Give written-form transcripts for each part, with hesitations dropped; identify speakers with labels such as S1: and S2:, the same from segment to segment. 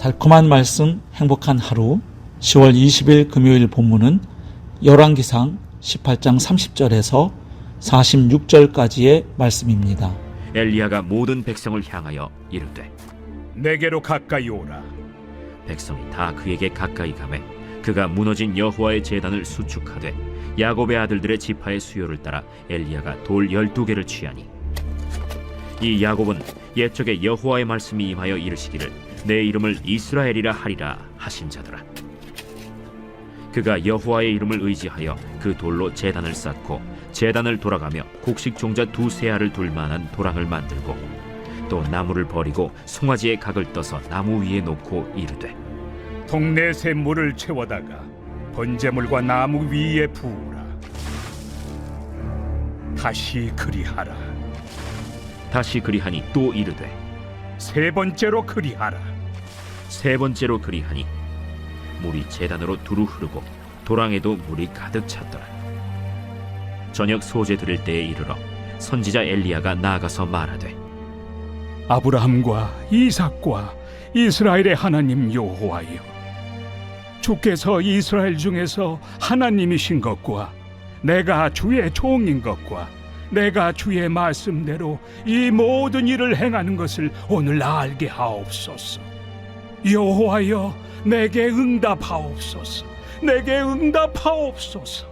S1: 달콤한 말씀, 행복한 하루. 10월 20일 금요일 본문은 열왕기상 18장 30절에서 46절까지의 말씀입니다.
S2: 엘리야가 모든 백성을 향하여 이르되
S3: 내게로 가까이 오라.
S2: 백성이 다 그에게 가까이 가매 그가 무너진 여호와의 제단을 수축하되 야곱의 아들들의 지파의 수요를 따라 엘리야가 돌 12개를 취하니 이 야곱은 옛적에 여호와의 말씀이 임하여 이르시기를 내 이름을 이스라엘이라 하리라 하신 자더라. 그가 여호와의 이름을 의지하여 그 돌로 제단을 쌓고 제단을 돌아가며 곡식 종자 2세알을 둘 만한 도랑을 만들고 또 나무를 버리고 송아지의 각을 떠서 나무 위에 놓고 이르되
S3: 동네 샘물을 채워다가 번제물과 나무 위에 부으라. 다시 그리하라.
S2: 다시 그리하니 또 이르되
S3: 세 번째로 그리하라.
S2: 세 번째로 그리하니 물이 제단으로 두루 흐르고 도랑에도 물이 가득 찼더라. 저녁 소제 드릴 때에 이르러 선지자 엘리야가 나아가서 말하되
S3: 아브라함과 이삭과 이스라엘의 하나님 여호와여, 주께서 이스라엘 중에서 하나님이신 것과 내가 주의 종인 것과 내가 주의 말씀대로 이 모든 일을 행하는 것을 오늘 알게 하옵소서. 여호와여, 내게 응답하옵소서. 내게 응답하옵소서.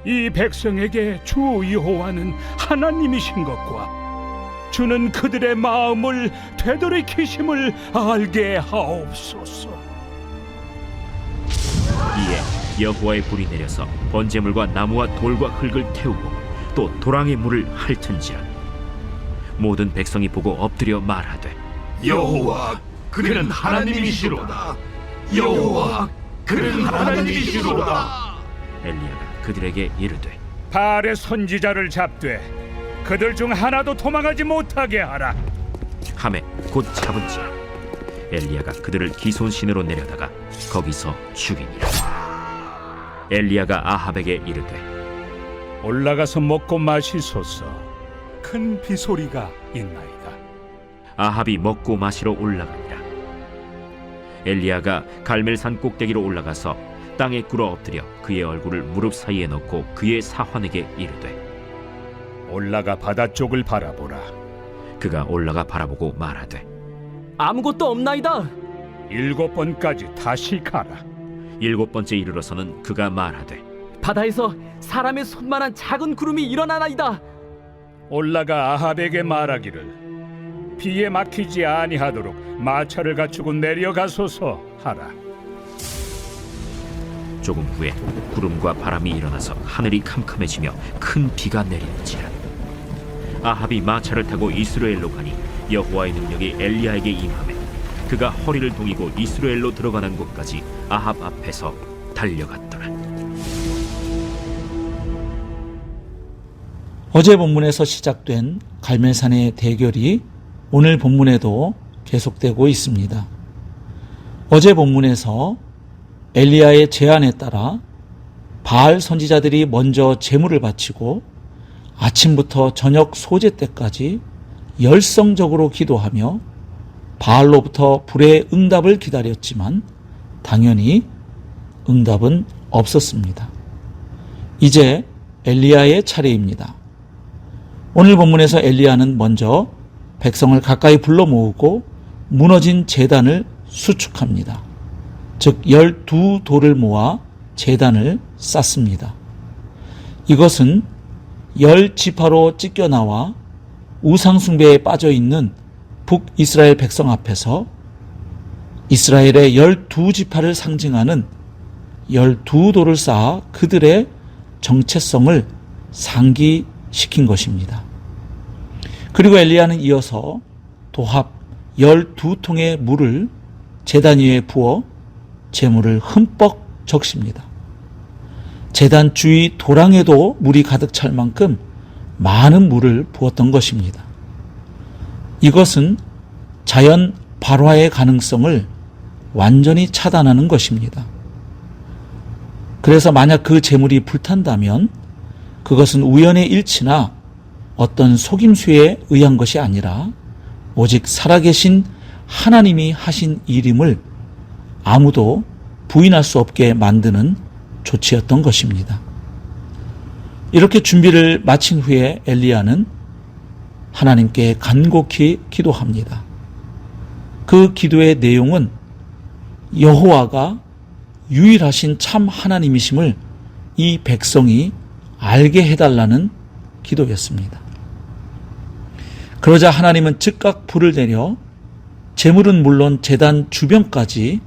S3: 이 백성에게 주 여호와는 하나님이신 것과 주는 그들의 마음을 되돌이키심을 알게 하옵소서.
S2: 이에 여호와의 불이 내려서 번제물과 나무와 돌과 흙을 태우고 또 도랑의 물을 핥은지라. 모든 백성이 보고 엎드려 말하되
S4: 여호와, 그는 하나님이시로다. 여호와, 그는 하나님이시로다.
S2: 엘리야가 그들에게 이르되
S3: 바알의 선지자를 잡되 그들 중 하나도 도망하지 못하게 하라.
S2: 하매 곧 잡은지라. 엘리야가 그들을 기손신으로 내려다가 거기서 죽이니라. 엘리야가 아합에게 이르되
S3: 올라가서 먹고 마시소서. 큰 비소리가 있나이다.
S2: 아합이 먹고 마시러 올라가니라. 엘리야가 갈멜산 꼭대기로 올라가서 땅에 꿇어 엎드려 그의 얼굴을 무릎 사이에 넣고 그의 사환에게 이르되
S3: 올라가 바다 쪽을 바라보라.
S2: 그가 올라가 바라보고 말하되
S5: 아무것도 없나이다.
S3: 7번까지 다시 가라.
S2: 7번째 이르러서는 그가 말하되
S5: 바다에서 사람의 손만한 작은 구름이 일어나나이다.
S3: 올라가 아합에게 말하기를 비에 막히지 아니하도록 마차를 갖추고 내려가소서 하라.
S2: 조금 후에 구름과 바람이 일어나서 하늘이 캄캄해지며 큰 비가 내리는지라. 아합이 마차를 타고 이스라엘로 가니 여호와의 능력이 엘리야에게 임하매 그가 허리를 동이고 이스라엘로 들어가는 곳까지 아합 앞에서 달려갔더라.
S1: 어제 본문에서 시작된 갈멜산의 대결이 오늘 본문에도 계속되고 있습니다. 어제 본문에서 엘리야의 제안에 따라 바알 선지자들이 먼저 제물을 바치고 아침부터 저녁 소제 때까지 열성적으로 기도하며 바알로부터 불의 응답을 기다렸지만 당연히 응답은 없었습니다. 이제 엘리야의 차례입니다. 오늘 본문에서 엘리야는 먼저 백성을 가까이 불러 모으고 무너진 제단을 수축합니다. 즉 12돌을 모아 제단을 쌓습니다. 이것은 10지파로 찢겨나와 우상숭배에 빠져있는 북이스라엘 백성 앞에서 이스라엘의 12지파를 상징하는 12돌을 쌓아 그들의 정체성을 상기시킨 것입니다. 그리고 엘리야는 이어서 도합 12통의 물을 제단 위에 부어 제물을 흠뻑 적십니다. 제단 주위 도랑에도 물이 가득 찰 만큼 많은 물을 부었던 것입니다. 이것은 자연 발화의 가능성을 완전히 차단하는 것입니다. 그래서 만약 그 제물이 불탄다면 그것은 우연의 일치나 어떤 속임수에 의한 것이 아니라 오직 살아계신 하나님이 하신 일임을 아무도 부인할 수 없게 만드는 조치였던 것입니다. 이렇게 준비를 마친 후에 엘리야는 하나님께 간곡히 기도합니다. 그 기도의 내용은 여호와가 유일하신 참 하나님이심을 이 백성이 알게 해달라는 기도였습니다. 그러자 하나님은 즉각 불을 내려 제물은 물론 제단 주변까지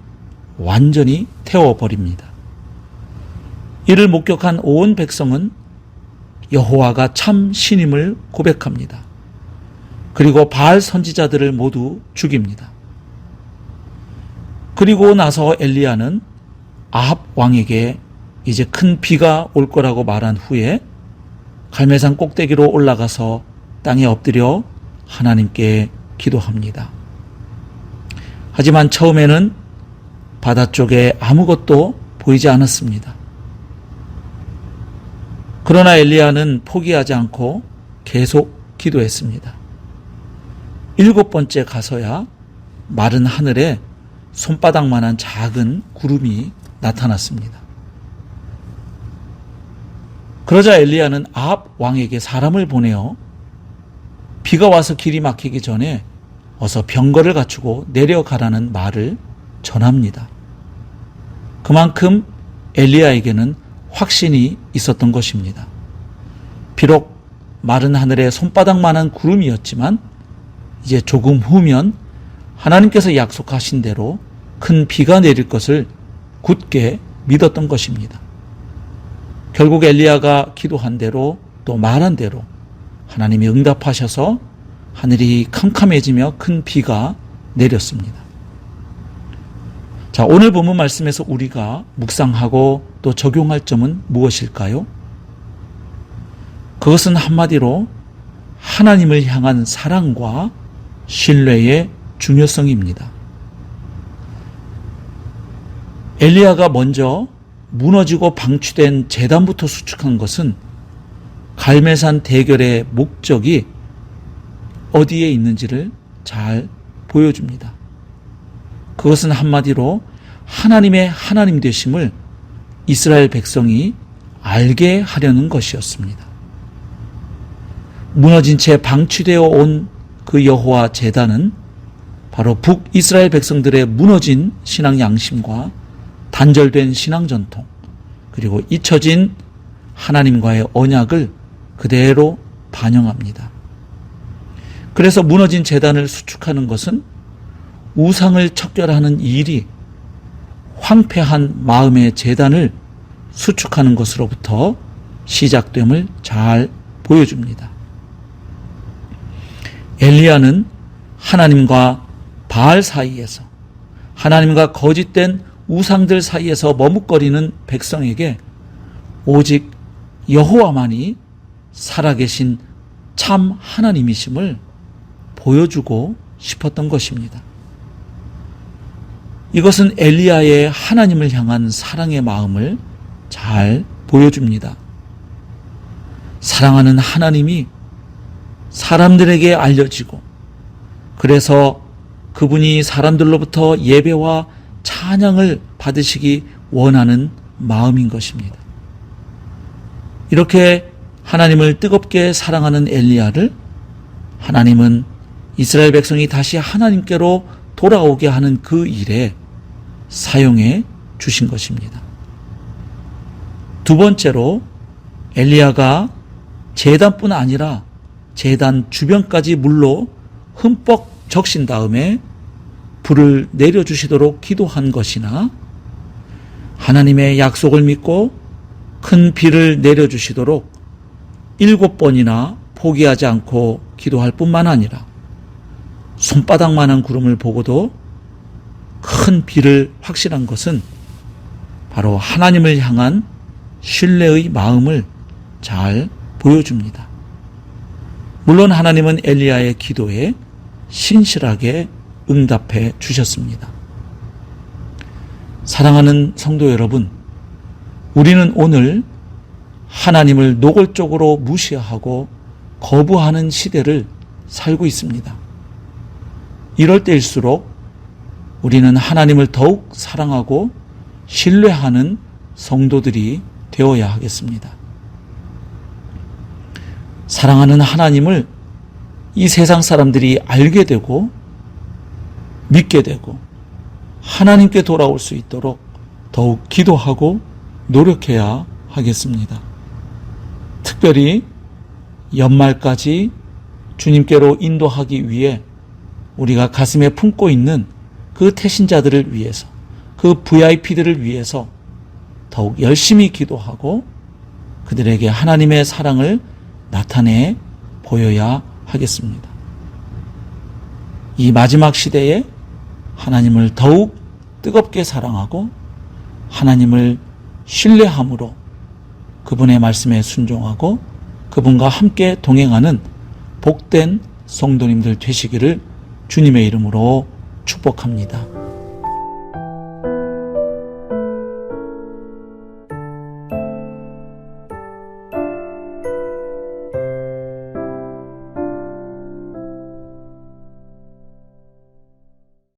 S1: 완전히 태워버립니다. 이를 목격한 온 백성은 여호와가 참 신임을 고백합니다. 그리고 바알 선지자들을 모두 죽입니다. 그리고 나서 엘리야는 아합 왕에게 이제 큰 비가 올 거라고 말한 후에 갈멜산 꼭대기로 올라가서 땅에 엎드려 하나님께 기도합니다. 하지만 처음에는 바다 쪽에 아무것도 보이지 않았습니다. 그러나 엘리야는 포기하지 않고 계속 기도했습니다. 7번째 가서야 마른 하늘에 손바닥만한 작은 구름이 나타났습니다. 그러자 엘리야는 아합 왕에게 사람을 보내어 비가 와서 길이 막히기 전에 어서 병거를 갖추고 내려가라는 말을 전합니다. 그만큼 엘리야에게는 확신이 있었던 것입니다. 비록 마른 하늘에 손바닥만한 구름이었지만 이제 조금 후면 하나님께서 약속하신 대로 큰 비가 내릴 것을 굳게 믿었던 것입니다. 결국 엘리야가 기도한 대로 또 말한 대로 하나님이 응답하셔서 하늘이 캄캄해지며 큰 비가 내렸습니다. 자, 오늘 본문 말씀에서 우리가 묵상하고 또 적용할 점은 무엇일까요? 그것은 한마디로 하나님을 향한 사랑과 신뢰의 중요성입니다. 엘리야가 먼저 무너지고 방치된 제단부터 수축한 것은 갈멜산 대결의 목적이 어디에 있는지를 잘 보여줍니다. 그것은 한마디로 하나님의 하나님 되심을 이스라엘 백성이 알게 하려는 것이었습니다. 무너진 채 방치되어 온 그 여호와 제단은 바로 북이스라엘 백성들의 무너진 신앙 양심과 단절된 신앙 전통, 그리고 잊혀진 하나님과의 언약을 그대로 반영합니다. 그래서 무너진 제단을 수축하는 것은 우상을 척결하는 일이 황폐한 마음의 제단을 수축하는 것으로부터 시작됨을 잘 보여줍니다. 엘리야는 하나님과 바알 사이에서, 하나님과 거짓된 우상들 사이에서 머뭇거리는 백성에게 오직 여호와만이 살아계신 참 하나님이심을 보여주고 싶었던 것입니다. 이것은 엘리야의 하나님을 향한 사랑의 마음을 잘 보여줍니다. 사랑하는 하나님이 사람들에게 알려지고, 그래서 그분이 사람들로부터 예배와 찬양을 받으시기 원하는 마음인 것입니다. 이렇게 하나님을 뜨겁게 사랑하는 엘리야를 하나님은 이스라엘 백성이 다시 하나님께로 돌아오게 하는 그 일에 사용해 주신 것입니다. 두 번째로 엘리야가 제단뿐 아니라 제단 주변까지 물로 흠뻑 적신 다음에 불을 내려주시도록 기도한 것이나, 하나님의 약속을 믿고 큰 비를 내려주시도록 7번이나 포기하지 않고 기도할 뿐만 아니라 손바닥만한 구름을 보고도 큰 비를 확신한 것은 바로 하나님을 향한 신뢰의 마음을 잘 보여줍니다. 물론 하나님은 엘리야의 기도에 신실하게 응답해 주셨습니다. 사랑하는 성도 여러분, 우리는 오늘 하나님을 노골적으로 무시하고 거부하는 시대를 살고 있습니다. 이럴 때일수록 우리는 하나님을 더욱 사랑하고 신뢰하는 성도들이 되어야 하겠습니다. 사랑하는 하나님을 이 세상 사람들이 알게 되고 믿게 되고 하나님께 돌아올 수 있도록 더욱 기도하고 노력해야 하겠습니다. 특별히 연말까지 주님께로 인도하기 위해 우리가 가슴에 품고 있는 그 태신자들을 위해서, 그 VIP들을 위해서 더욱 열심히 기도하고 그들에게 하나님의 사랑을 나타내 보여야 하겠습니다. 이 마지막 시대에 하나님을 더욱 뜨겁게 사랑하고 하나님을 신뢰함으로 그분의 말씀에 순종하고 그분과 함께 동행하는 복된 성도님들 되시기를 주님의 이름으로 축복합니다.